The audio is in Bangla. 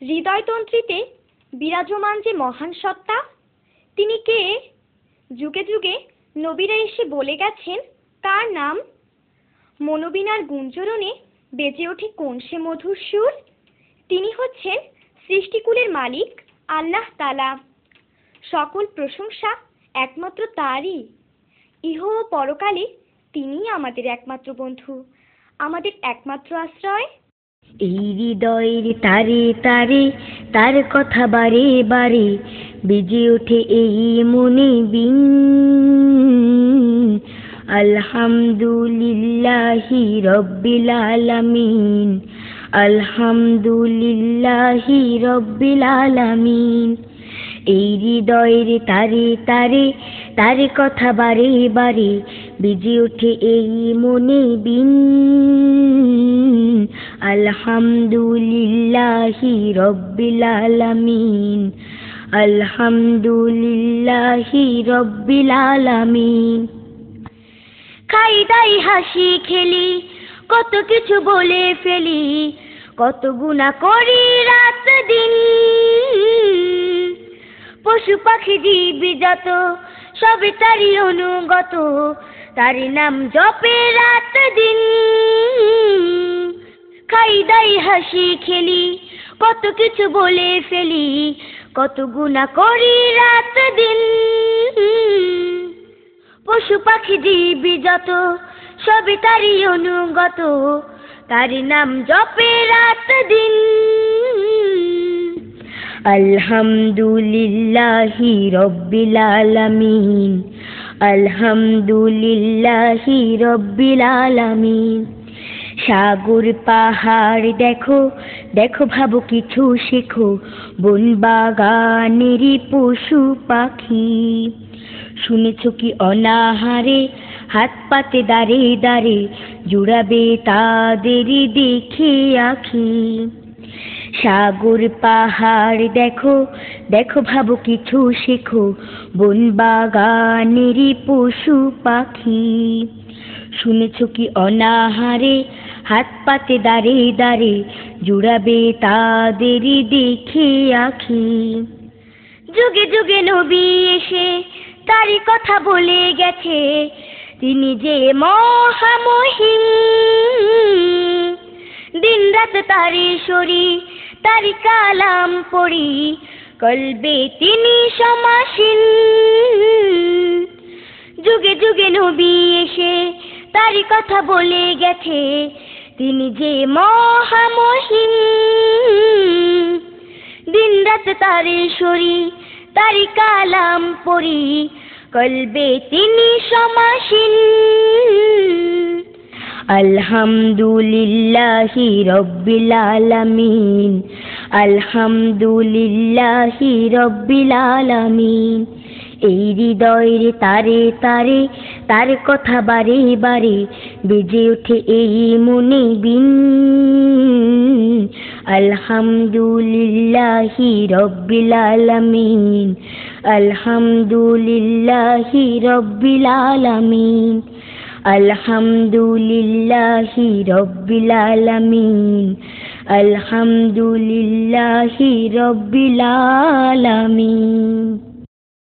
হৃদয়তন্ত্রীতে বিরাজমান যে মহান সত্তা, তিনি কে? যুগে যুগে নবীরা এসে বলে গেছেন তার নাম। মনোবীণার গুঞ্জরণে বেজে ওঠে কোন সে মধুর সুর? তিনি হচ্ছেন সৃষ্টিকুলের মালিক আল্লাহ তাআলা। সকল প্রশংসা একমাত্র তারই। ইহ ও পরকালে তিনিই আমাদের একমাত্র বন্ধু, আমাদের একমাত্র আশ্রয়। এই হৃদয়ের তারে তারে তার কথা বারে বারে বেজে ওঠে এই মনে বিন। আলহামদুলিল্লাহি রব্বিল আলামিন, আলহামদুলিল্লাহি রব্বিল আলামিন। এই হৃদয়ের তারে তারে তার কথা বারে বারে বেজে ওঠে এই মনে বিন। আলহামদুলিল্লাহি রব্বিল আলামিন, আলহামদুলিল্লাহি রব্বিল আলামিন। খাই দাই হাসি খেলি, কত কিছু বলে ফেলি, কত গুনাহ করি রাত দিন। পশু পাখি জীব যত সবে তারই অনুগত, তারই নাম জপে রাত দিন। খাই দাই হাসি খেলি, কত কিছু বলে ফেলি, কত গুনাহ করি রাত দিন। পশু পাখি জীব যত সবে তারই অনুগত, তারই নাম জপে রাত দিন। আলহামদুলিল্লাহি রব্বিল আলামিন, আলহামদুলিল্লাহি রব্বিল আলামিন। সাগর পাহাড় দেখো দেখো, ভাবো কিছু শেখো, বন বাগানেরই পশু পাখি। শুনেছ কি অনাহারে হাত পাতে দাঁড়ে দাঁড়ে, জুড়াবে তাদেরই দেখে আখি। সাগর পাহাড় দেখো দেখো, ভাবো কিছু শেখো, বন বাগানেরই পশু পাখি। শুনেছ কি অনাহারে হাত পাতে দাঁড়ে দাঁড়ে, জুড়াবে তাদেরই দেখে আখি। যুগে যুগে নবী এসে তারই কথা বলে গেছে, তিনি যে মহামহিম। দিন রাত তারই শরী, তারই কালাম পড়ি, কলবে তিনি সমাসীন। যুগে যুগে নবী এসে তারই কথা বলে গেছে, তিনি যে মহামহিম। দিন রাত তারই শরী, তারই কালাম পড়ি, কলবে তিনি সমাসীন। আলহামদুলিল্লাহি রব্বিল আলামিন, আলহামদুলিল্লাহি রব্বিল আলামিন। এই হৃদয়ের তারে তারে তার কথা বারে বারে বেজে ওঠে এই মনে বিন। আলহামদুলিল্লাহি রব্বিল আলামিন, আলহামদুলিল্লাহি রব্বিল আলামিন, আলহামদুলিল্লাহি রব্বিল আলামিন, আলহামদুলিল্লাহি রব্বিল আলামিন।